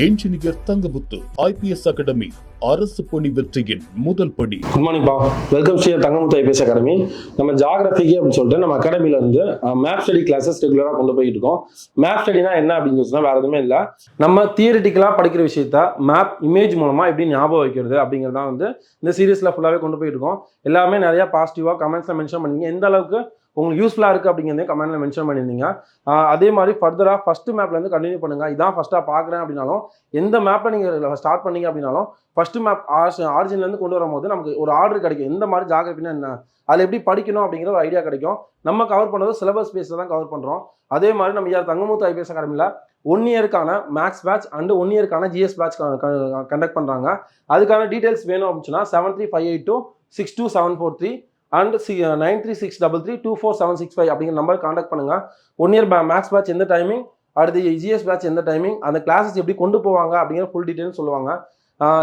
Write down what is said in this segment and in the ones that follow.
Engineer Thangamuthu IPS academy அரசு பணி வெற்றியின் முதல் படி. குட் மார்னிங் பா, welcome Sri Thangamuthu IPS academy. நம்ம ஜாகிரபிக்கு அப்படின்னு சொல்லிட்டு நம்ம அகாடமில இருந்து மேப் ஸ்டடி கிளாஸஸ் ரெகுலராக கொண்டு போயிட்டு இருக்கோம். மேப் ஸ்டடினா என்ன அப்படின்னு சொன்னா வேற எதுவுமே இல்லை, நம்ம தியரிட்டிக்கலா படிக்கிற விஷயத்த மேப் இமேஜ் மூலமா எப்படி ஞாபகம் வைக்கிறது அப்படிங்கிறதான் வந்து இந்த சீரீஸ்ல ஃபுல்லாவே கொண்டு போயிட்டு இருக்கோம். எல்லாமே நிறைய பாசிட்டிவா கமெண்ட்ஸ்ல மென்ஷன் பண்ணீங்க, எந்த அளவுக்கு உங்களுக்கு யூஸ்ஃபுல்லாக இருக்குது அப்படிங்கிறதே கமெண்ட்ல மென்ஷன் பண்ணியிருந்தீங்க. அதே மாதிரி ஃபர்தராக ஃபர்ஸ்ட் மேப்லேருந்து கண்டினியூ பண்ணுங்கள். இதான் ஃபஸ்ட்டாக பார்க்குறேன் அப்படின்னாலும், எந்த மேப்பை நீங்கள் ஸ்டார்ட் பண்ணீங்க அப்படின்னாலும் ஃபர்ஸ்ட் மேப் ஆரிஜின்லேருந்து கொண்டு வரும்போது நமக்கு ஒரு ஆர்டர் கிடைக்கும். எந்த மாதிரி ஜாகிரபினா என்ன, அதில் எப்படி படிக்கணும் அப்படிங்கிற ஒரு ஐடியா கிடைக்கும். நம்ம கவர் பண்ணுறது சிலபஸ் பேஸில் தான் கவர் பண்ணுறோம். அதே மாதிரி நம்ம தங்கமுத்து ஐபிஎஸ் அகாடமியில் 1 இயருக்கான மேக்ஸ் பேட்ச் அண்ட் 1 இயருக்கான ஜிஎஸ் பேட்ச் கண்டக்ட் பண்ணுறாங்க. அதுக்கான டீட்டெயில்ஸ் வேணும் அப்படின்னா 7358262743 அண்ட் 9363324765 அப்படிங்கிற நம்பர் கான்டாக்ட் பண்ணுங்க. 1 இயர் மேக்ஸ் பேட்ச் எந்த டைமிங், அடுத்து ஜிஎஸ் பேட்ச் எந்த டைமிங், அந்த கிளாஸஸ் எப்படி கொண்டு போவாங்க அப்படிங்கிற ஃபுல் டீட்டெயில் சொல்லுவாங்க.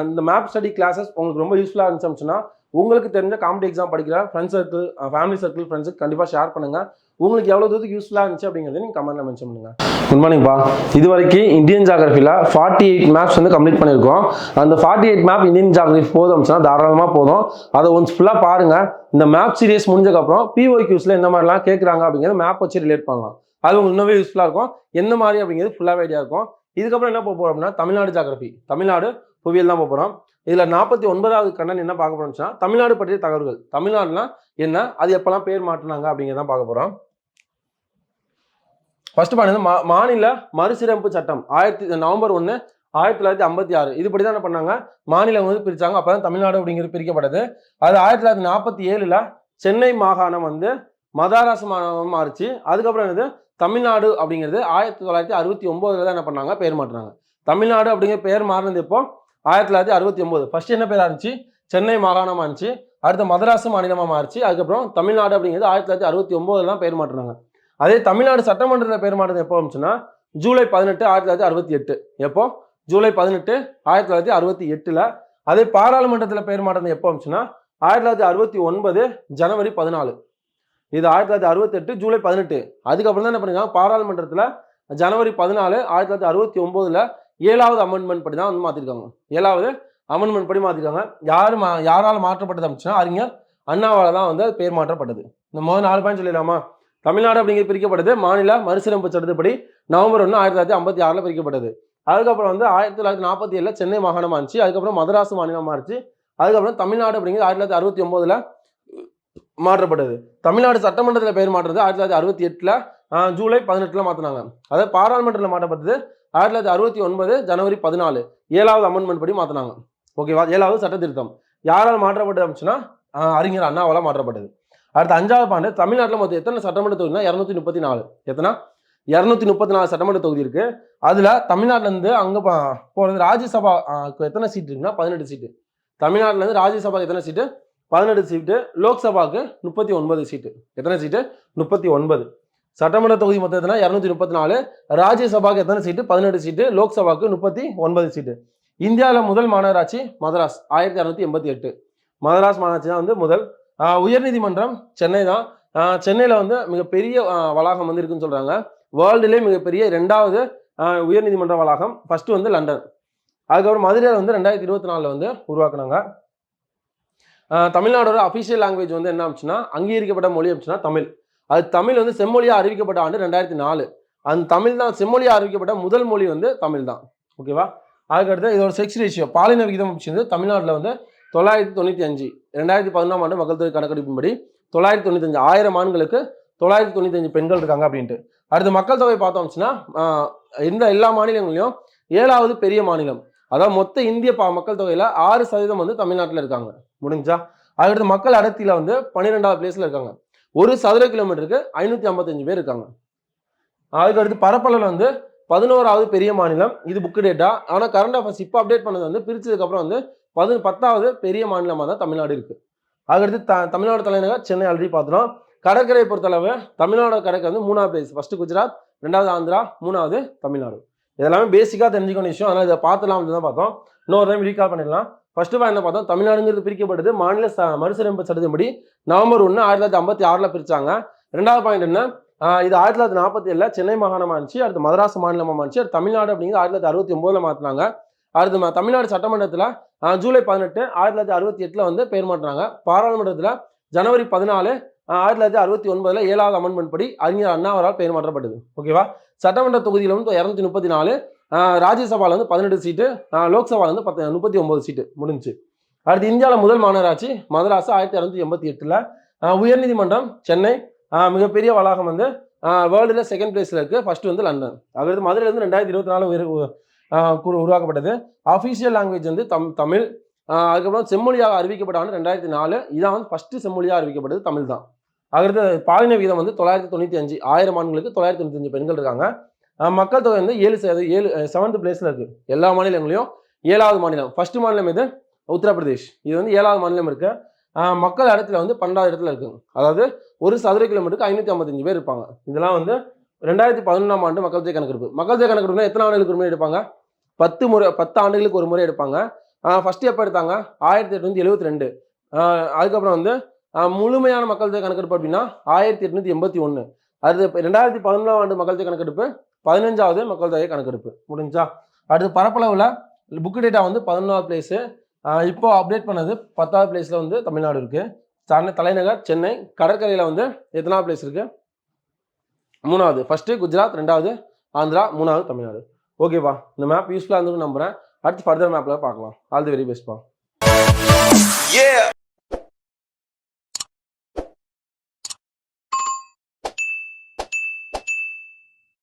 இந்த மேப் ஸ்டடி கிளாஸஸ் உங்களுக்கு ரொம்ப யூஸ்ஃபுல்லாக இருந்துச்சுன்னா உங்களுக்கு தெரிஞ்ச காம்படி எக்ஸாம் படிக்கிற ஃப்ரெண்ட்ஸ் சர்க்கிள், ஃபேமிலி சர்க்கிள், ஃப்ரெண்ட்ஸுக்கு கண்டிப்பாக ஷேர் பண்ணுங்க. உங்களுக்கு எவ்வளோ தூரத்துக்கு யூஸ்ஃபுல்லாக இருந்துச்சு அப்படிங்கிறத நீங்கள் கமெண்ட்ல மென்ஷன் பண்ணுங்க. குட் மார்னிங் பா, இது வரைக்கும் இந்தியன் ஜாகிரபியில் 48 மேப்ஸ் வந்து கம்ப்ளீட் பண்ணியிருக்கோம். அந்த 48 மேப் இந்தியன் ஜாகிரபி போதும் அப்படின்னா தாராளமாக போதும். அதை ஒன்ஸ் ஃபுல்லாக பாருங்க. இந்த மேப் சீரிஸ் முடிஞ்சதுக்கப்புறம் பிஓக்யூஸ்ல எந்த மாதிரிலாம் கேட்குறாங்க அப்படிங்கிறது மேப் வச்சு ரிலேட் பண்ணலாம். அது உங்களுக்கு இன்னுமே யூஸ்ஃபுல்லாக இருக்கும். எந்த மாதிரி அப்படிங்கிறது ஃபுல்லாக ஐடியா இருக்கும். இதுக்கப்புறம் என்ன போக போகிறோம் அப்படின்னா தமிழ்நாடு ஜாகிரபி, தமிழ்நாடு புவியியல் தான் போக போகிறோம். இதில் 49வது கண்டன் என்ன பார்க்க போறோம்னா தமிழ்நாடு பற்றிய தகவல்கள். தமிழ்நாடுனா என்ன, அது எப்பெல்லாம் பேர் மாற்றினாங்க அப்படிங்கிறத பார்க்க போகிறோம். ஃபர்ஸ்ட் பாருங்க, மாநில மறுசீரமைப்பு சட்டம் நவம்பர் 1 1956 இதுபடி தான் என்ன பண்ணாங்க, மாநிலம் வந்து பிரிச்சாங்க. அப்பதான் தமிழ்நாடு அப்படிங்கிறது பிரிக்கப்பட்டது. அது 1947 சென்னை மாகாணம் வந்து மதராஸ் மாநிலம் மாறிச்சு. அதுக்கப்புறம் என்னது தமிழ்நாடு அப்படிங்கிறது 1969 தான் என்ன பண்ணாங்க, பேர் மாற்றினாங்க. தமிழ்நாடு அப்படிங்கிற பேர் மாறினது இப்போ 1969. ஃபர்ஸ்ட் என்ன பேர் இருந்துச்சு, சென்னை மாகாணமா இருந்துச்சு. அடுத்த மதராஸ் மாநிலமா மாறிச்சு. அதுக்கப்புறம் தமிழ்நாடு அப்படிங்கிறது 1969 தான் பேர் மாற்றினாங்க. அதே தமிழ்நாடு சட்டமன்றத்தில் பேர் மாற்றது எப்போ இருந்துச்சுன்னா ஜூலை 18 1968. எப்போ, ஜூலை 18 1968. அதே பாராளுமன்றத்தில் பேர் மாற்றது எப்போ இருந்துச்சுன்னா 1969 ஜனவரி 14. இது 1968 ஜூலை 18. அதுக்கப்புறம் தான் என்ன பண்ணிருக்காங்க, பாராளுமன்றத்தில் ஜனவரி 14 1969 7வது அமெண்ட்மெண்ட் படி தான் வந்து மாற்றிருக்காங்க. 7வது அமெண்ட்மெண்ட் படி மாற்றிருக்காங்க. யாரால் மாற்றப்பட்டது அப்படின்னா அறிஞர் அண்ணாவால் தான் வந்து பேர் மாற்றப்பட்டது. இந்த முதல் 4 பாயிண்ட் சொல்லிடலாமா. தமிழ்நாடு அப்படிங்கிறது பிரிக்கப்பட்டது மாநில மறுசீரமைப்பு சட்டப்படி நவம்பர் 1 1956 பிரிக்கப்பட்டது. அதுக்கப்புறம் வந்து 1947 சென்னை மாகாணம் ஆச்சு. அதுக்கப்புறம் மதராஸ் மாநிலம் ஆச்சு. அதுக்கப்புறம் தமிழ்நாடு அப்படிங்கிறது 1969 மாற்றப்பட்டது. தமிழ்நாடு சட்டமன்றத்தில் பேர் மாற்றது 1968 ஜூலை 18 மாற்றினாங்க. அதாவது பாராளுமன்றத்தில் மாற்றப்பட்டது 1969 ஜனவரி 14 7வது அமெண்ட்மெண்ட் படி மாற்றினாங்க. ஓகேவா, 7வது சட்ட திருத்தம் யாரால் மாற்றப்பட்டது அப்படின்னா அறிஞர் அண்ணாவால் மாற்றப்பட்டது. அடுத்த 5வது பாயிண்ட், தமிழ்நாட்டில் மொத்தம் எத்தனை சட்டமன்ற தொகுதினா 234. எத்தனை, 234 சட்டமன்ற தொகுதி இருக்கு. அதுல தமிழ்நாட்டில இருந்து அங்க போறது ராஜ்யசபா எத்தனை சீட் இருக்குன்னா 18 சீட்டு. தமிழ்நாட்டில இருந்து ராஜ்யசபா எத்தனை சீட்டு, 18 சீட்டு. லோக்சபாக்கு 39 சீட்டு. எத்தனை சீட்டு, 39. சட்டமன்ற தொகுதி மொத்தம் எத்தனை 234. ராஜ்யசபாக்கு எத்தனை சீட்டு, 18 சீட்டு. லோக்சபாக்கு 39 சீட்டு. இந்தியாவில் முதல் மாநகராட்சி மதராஸ் 1288. மதராஸ் மாநகராட்சி தான் வந்து முதல். உயர்நீதிமன்றம் சென்னை தான். சென்னையில் வந்து மிகப்பெரிய வளாகம் வந்து இருக்குன்னு சொல்றாங்க. வேர்ல்டுலேயே மிகப்பெரிய 2வது உயர்நீதிமன்ற வளாகம். ஃபர்ஸ்ட் வந்து லண்டன். அதுக்கப்புறம் மதுரையில் வந்து 2024 வந்து உருவாக்குனாங்க. தமிழ்நாடோட அஃபிஷியல் லாங்குவேஜ் வந்து என்ன ஆச்சுன்னா அங்கீகரிக்கப்பட்ட மொழி அப்படின்னா தமிழ். அது தமிழ் வந்து செம்மொழியா அறிவிக்கப்பட்ட ஆண்டு 2004. அந்த தமிழ் தான் செம்மொழியா அறிவிக்கப்பட்ட முதல் மொழி வந்து தமிழ் தான். ஓகேவா. அதுக்கடுத்து இதோட செக்ஸ் ரேஷியோ பாலின விகிதம் அப்படின்னு தமிழ்நாட்டில் வந்து 995. 2011 ஆண்டு மக்கள் தொகை கணக்கெடுப்பின்படி 995 1000 ஆண்களுக்கு 995 பெண்கள் இருக்காங்க அப்படின்ட்டு. அடுத்து மக்கள் தொகை பார்த்தோம் அப்படின்னா இந்த எல்லா மாநிலங்களையும் 7வது பெரிய மாநிலம். அதாவது மொத்த இந்திய மக்கள் தொகையில 6% வந்து தமிழ்நாட்டில் இருக்காங்க. முடிஞ்சா. அதுக்கடுத்து மக்கள் அடர்த்தியில வந்து 12வது பிளேஸ்ல இருக்காங்க. 1 சதுர கிலோமீட்டருக்கு 555 பேர் இருக்காங்க. அதுக்கடுத்து பரப்பளவில் வந்து 11வது பெரிய மாநிலம். இது புக்கு டேட்டா. ஆனால் கரண்ட் அஃபேர்ஸ் இப்போ அப்டேட் பண்ணது வந்து பிரிச்சதுக்கு அப்புறம் வந்து 10வது பெரிய மாநிலமாக தான் தமிழ்நாடு இருக்கு. அதுக்கடுத்து தமிழ்நாடு தலைநகர் சென்னை ஆல்ரெடி பார்த்துறோம். கடற்கரை பொறுத்தளவு தமிழ்நாடு கடற்கரை வந்து 3வது பிளேஸ். ஃபர்ஸ்ட் குஜராத், 2வது ஆந்திரா, 3வது தமிழ்நாடு. இதெல்லாமே பேசிக்காக தெரிஞ்சுக்கணும் விஷயம். அதனால் இதை பார்த்துலாம் தான் பார்த்தோம். இன்னொரு டைம் ரீகால் பண்ணிடலாம். ஃபர்ஸ்ட் என்ன பார்த்தோம், தமிழ்நாடுங்கிறது பிரிக்கப்பட்டது மாநில மறுசீரமைப்பு சட்டத்தின்படி நவம்பர் 1 1956 பிரிச்சாங்க. 2வது பாயிண்ட் என்ன, இது 1947 சென்னை மாகாணமா இருந்துச்சு. அடுத்து மதராஸ் மாநிலமா இருந்துச்சு. அடுத்து தமிழ்நாடு அப்படிங்கிறது 1969 மாத்தினாங்க. அடுத்து தமிழ்நாடு சட்டமன்றத்துல ஜூலை 18 1968 வந்து பெயர் மாற்றினாங்க. பாராளுமன்றத்துல ஜனவரி 14 1969 7வது அமெண்ட்மெண்ட் படி அறிஞர் அண்ணா அவரால் பெயர் மாற்றப்பட்டது. ஓகேவா? சட்டமன்ற தொகுதியில் வந்து 234, ராஜ்யசபால வந்து 18 சீட்டு, லோக்சபால வந்து 39 சீட்டு முடிஞ்சுச்சு. அடுத்து இந்தியாவில் முதல் மாநகராட்சி மதராஸ் 1688. உயர்நீதிமன்றம் சென்னை, மிகப்பெரிய வளாகம் வந்து வேர்ல்டுல செகண்ட் பிளேஸ்ல இருக்கு. ஃபர்ஸ்ட் வந்து லண்டன். அடுத்து மதுரையிலிருந்து 2024 உருவாக்கப்பட்டது. அஃபீஷியல் லாங்குவேஜ் வந்து தமிழ். அதுக்கப்புறம் செம்மொழியாக அறிவிக்கப்பட்ட ஆண்டு 2004. இதான் வந்து ஃபர்ஸ்ட் செம்மொழியாக அறிவிக்கப்பட்டது தமிழ் தான். அடுத்து பாலின வீதம் வந்து 995. 1000 ஆண்களுக்கு 995 பெண்கள் இருக்காங்க. மக்கள் தொகை வந்து 7th பிளேஸ்ல இருக்கு. எல்லா மாநிலங்களையும் 7வது மாநிலம். ஃபர்ஸ்ட் மாநிலம் இது உத்தரப்பிரதேஷ். இது வந்து 7வது மாநிலம் இருக்கு. மக்கள் இடத்துல வந்து 12வது இடத்துல இருக்கு. அதாவது ஒரு சதுர கிலோமீட்டருக்கு 555 பேர் இருப்பாங்க. இதெல்லாம் வந்து 2011ஆம் ஆண்டு மக்கள் தொகை கணக்கெடுப்பு. மக்கள் தொகை கணக்கெடுப்புனா எத்தனை ஆண்டுகளுக்கு ஒரு முறை எடுப்பாங்க? 10 ஆண்டுகளுக்கு ஒரு முறை எடுப்பாங்க. ஃபர்ஸ்ட் எப்போ எடுத்தாங்க? 1872. அதுக்கப்புறம் வந்து முழுமையான மக்கள் தொகை கணக்கெடுப்பு அப்படின்னா 1881. அடுத்து 2011ஆம் ஆண்டு மக்கள் தொகை கணக்கெடுப்பு 15வது மக்கள் தொகை கணக்கெடுப்பு முடிஞ்சா. அடுத்து பரப்பளவில் புக் டேட்டா வந்து 11வது பிளேஸு. இப்போ அப்டேட் பண்ணது 10வது பிளேஸ்ல வந்து தமிழ்நாடு இருக்கு. தலைநகர் சென்னை. கடற்கரையில் வந்து எத்தனாவது பிளேஸ் இருக்கு? 3வது. ஃபர்ஸ்ட் குஜராத், 2வது ஆந்திரா, 3வது தமிழ்நாடு. ஓகேப்பா, இந்த மேப் யூஸ்ஃபுல்லாக இருந்துன்னு நம்புறேன். அடுத்து ஃபர்தர் மேப்ல பார்க்கலாம். All the very பெஸ்ட்பா.